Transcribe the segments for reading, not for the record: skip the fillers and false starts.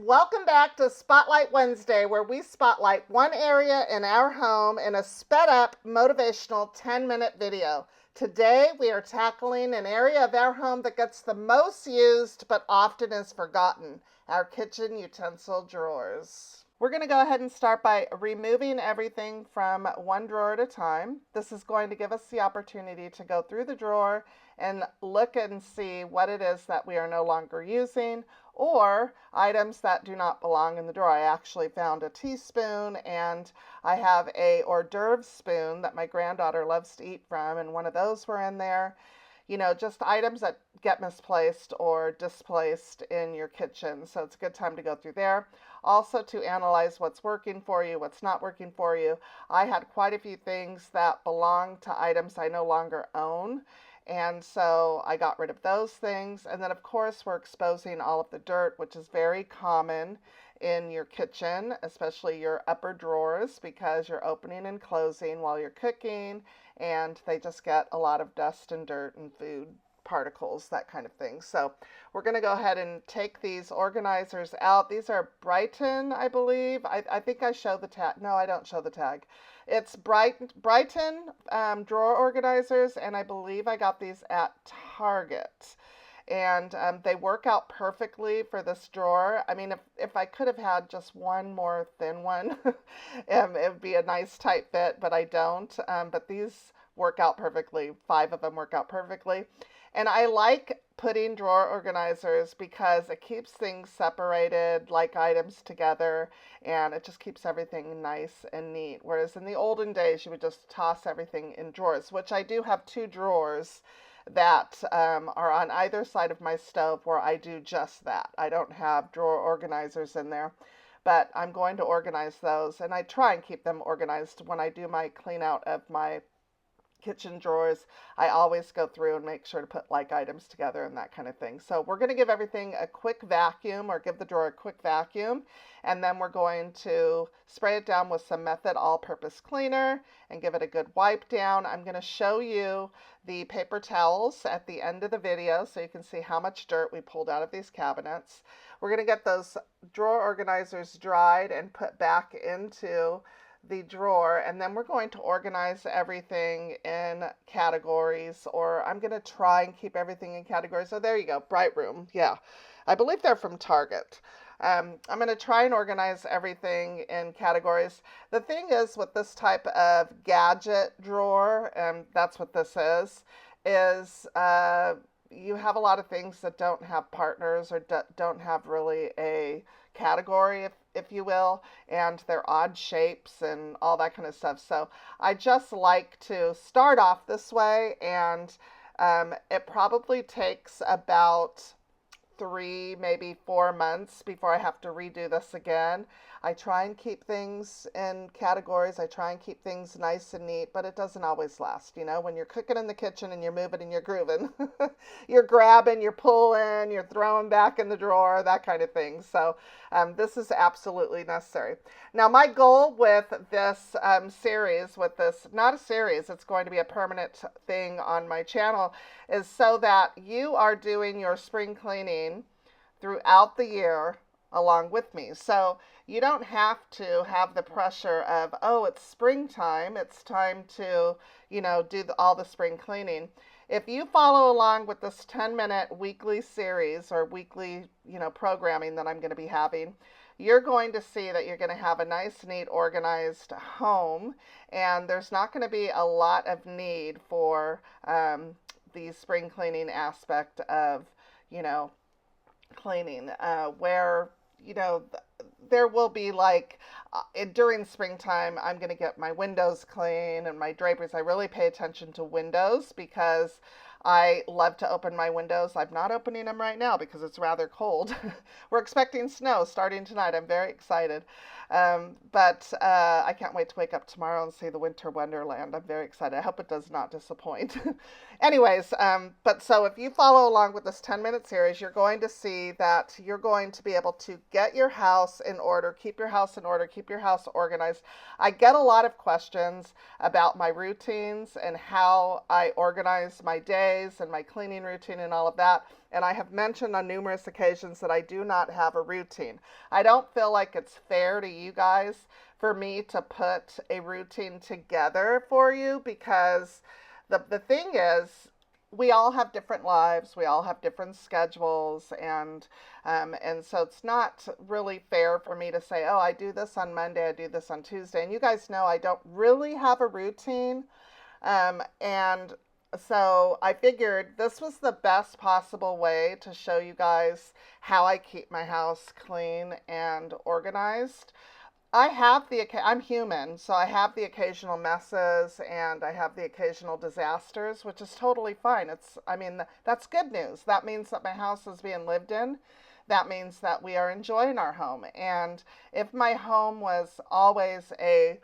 Welcome back to Spotlight Wednesday, where we spotlight one area in our home in a sped up motivational 10-minute video. Today we are tackling an area of our home that gets the most used but often is forgotten, our kitchen utensil drawers. We're going to go ahead and start by removing everything from one drawer at a time. This is going to give us the opportunity to go through the drawer and look and see what it is that we are no longer using, or items that do not belong in the drawer. I actually found a teaspoon, and I have a hors d'oeuvre spoon that my granddaughter loves to eat from, and one of those were in there. You know, just items that get misplaced or displaced in your kitchen. So it's a good time to go through there. Also to analyze what's working for you, what's not working for you. I had quite a few things that belong to items I no longer own. And so I got rid of those things. And then, of course, we're exposing all of the dirt, which is very common in your kitchen, especially your upper drawers, because you're opening and closing while you're cooking, and they just get a lot of dust and dirt and food particles, that kind of thing. So we're going to go ahead and take these organizers out. These are Brighton, I believe. I think I show the tag. No, I don't show the tag. It's Brighton drawer organizers, and I believe I got these at Target. And they work out perfectly for this drawer. I mean, if I could have had just one more thin one, it would be a nice tight fit, but I don't. But these work out perfectly. 5 of them work out perfectly. And I like putting drawer organizers because it keeps things separated, like items together, and it just keeps everything nice and neat. Whereas in the olden days, you would just toss everything in drawers, which I do have 2 drawers that are on either side of my stove where I do just that. I don't have drawer organizers in there, but I'm going to organize those, and I try and keep them organized when I do my clean out of my kitchen drawers. I always go through and make sure to put like items together and that kind of thing. So we're going to give everything a quick vacuum, or give the drawer a quick vacuum, and then we're going to spray it down with some Method all-purpose cleaner and give it a good wipe down. I'm going to show you the paper towels at the end of the video so you can see how much dirt we pulled out of these cabinets. We're going to get those drawer organizers dried and put back into the drawer, and then we're going to organize everything in categories, or I'm going to try and keep everything in categories. So there you go, Bright Room. Yeah, I believe they're from Target. I'm going to try and organize everything in categories. The thing is with this type of gadget drawer, and that's what this is you have a lot of things that don't have partners, or don't have really a category, if you will, and they're odd shapes and all that kind of stuff. So I just like to start off this way, and it probably takes about 3, maybe 4 months before I have to redo this again. I try and keep things in categories. I try and keep things nice and neat, but it doesn't always last. You know, when you're cooking in the kitchen and you're moving and you're grooving, you're grabbing, you're pulling, you're throwing back in the drawer, that kind of thing. So this is absolutely necessary. Now, my goal with this series, with this, not a series, it's going to be a permanent thing on my channel, is so that you are doing your spring cleaning throughout the year along with me. So you don't have to have the pressure of, oh, it's springtime, it's time to, you know, do all the spring cleaning. If you follow along with this 10-minute weekly series, or weekly, you know, programming that I'm going to be having, you're going to see that you're going to have a nice, neat, organized home, and there's not going to be a lot of need for the spring cleaning aspect of, you know, cleaning, where, you know, there will be like, during springtime, I'm going to get my windows clean and my draperies. I really pay attention to windows because I love to open my windows. I'm not opening them right now because it's rather cold. We're expecting snow starting tonight. I'm very excited. But I can't wait to wake up tomorrow and see the winter wonderland. I'm very excited. I hope it does not disappoint. Anyways, but so if you follow along with this 10-minute series, you're going to see that you're going to be able to get your house in order, keep your house in order, keep your house organized. I get a lot of questions about my routines and how I organize my day days and my cleaning routine and all of that. And I have mentioned on numerous occasions that I do not have a routine. I don't feel like it's fair to you guys for me to put a routine together for you, because the thing is, we all have different lives, we all have different schedules, and so it's not really fair for me to say, oh, I do this on Monday, I do this on Tuesday. And you guys know I don't really have a routine, and so I figured this was the best possible way to show you guys how I keep my house clean and organized. I'm human, so I have the occasional messes and I have the occasional disasters, which is totally fine. That's good news. That means that my house is being lived in. That means that we are enjoying our home. And if my home was always a,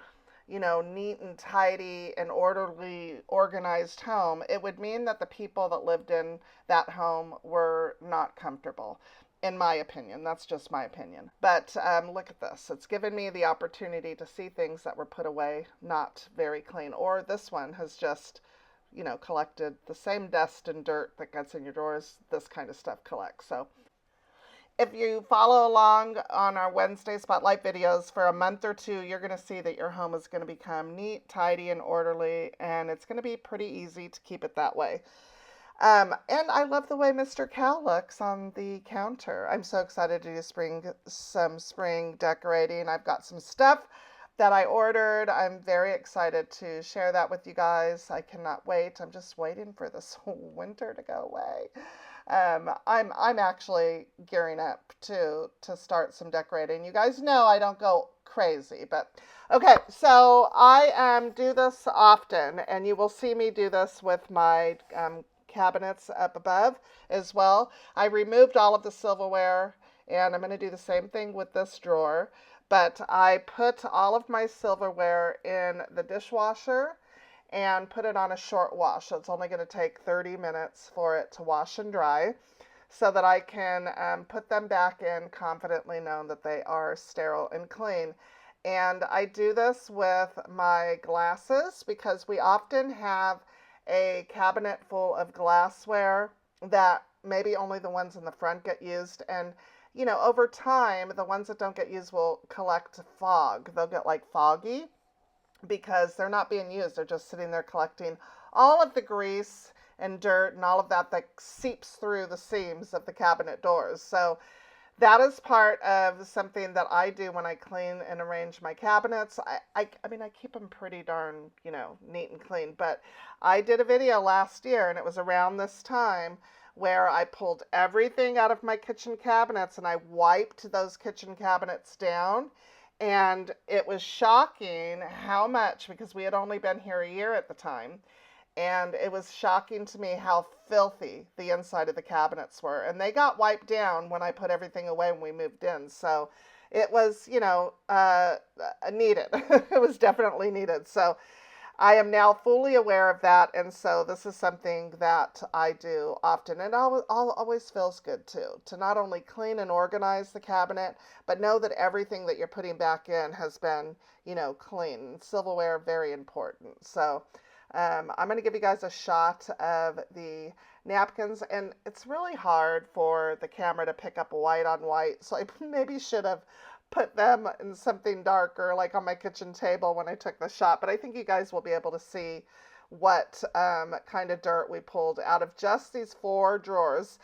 neat and tidy and orderly, organized home, it would mean that the people that lived in that home were not comfortable. In my opinion. That's just my opinion. But look at this. It's given me the opportunity to see things that were put away not very clean. Or this one has just, collected the same dust and dirt that gets in your drawers. This kind of stuff collects. So if you follow along on our Wednesday Spotlight videos for a month or two, you're going to see that your home is going to become neat, tidy, and orderly. And it's going to be pretty easy to keep it that way. And I love the way Mr. Cow looks on the counter. I'm so excited to do some spring decorating. I've got some stuff that I ordered. I'm very excited to share that with you guys. I cannot wait. I'm just waiting for this winter to go away. I'm actually gearing up to start some decorating. You guys know I don't go crazy, but okay. So I do this often, and you will see me do this with my cabinets up above as well. I removed all of the silverware, and I'm going to do the same thing with this drawer, but I put all of my silverware in the dishwasher and put it on a short wash. So it's only going to take 30 minutes for it to wash and dry, so that I can put them back in confidently, knowing that they are sterile and clean. And I do this with my glasses, because we often have a cabinet full of glassware that maybe only the ones in the front get used. And, over time, the ones that don't get used will collect fog. They'll get like foggy because they're not being used. They're just sitting there collecting all of the grease and dirt and all of that seeps through the seams of the cabinet doors. So that is part of something that I do when I clean and arrange my cabinets. I keep them pretty darn, neat and clean. But I did a video last year, and it was around this time, where I pulled everything out of my kitchen cabinets and I wiped those kitchen cabinets down. And it was shocking how much, because we had only been here a year at the time, and it was shocking to me how filthy the inside of the cabinets were. And they got wiped down when I put everything away when we moved in. So it was, needed. It was definitely needed. So I am now fully aware of that. And so this is something that I do often. And it always feels good, too, to not only clean and organize the cabinet, but know that everything that you're putting back in has been, clean. Silverware, very important. So I'm going to give you guys a shot of the napkins, and it's really hard for the camera to pick up white on white, so I maybe should have put them in something darker, like on my kitchen table when I took the shot, but I think you guys will be able to see what kind of dirt we pulled out of just these 4 drawers,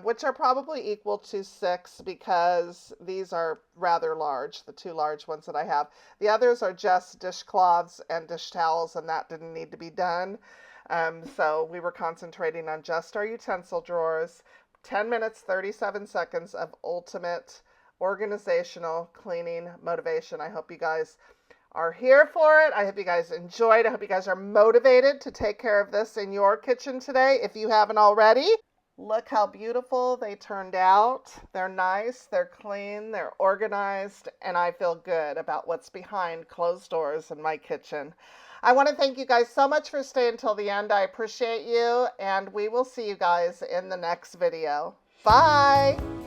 which are probably equal to 6, because these are rather large, the 2 large ones that I have. The others are just dishcloths and dish towels, and that didn't need to be done. So we were concentrating on just our utensil drawers. 10 minutes, 37 seconds of ultimate organizational cleaning motivation. I hope you guys are here for it. I hope you guys enjoyed. I hope you guys are motivated to take care of this in your kitchen today if you haven't already. Look how beautiful they turned out. They're nice, they're clean, they're organized, and I feel good about what's behind closed doors in my kitchen. I want to thank you guys so much for staying till the end. I appreciate you, and we will see you guys in the next video. Bye!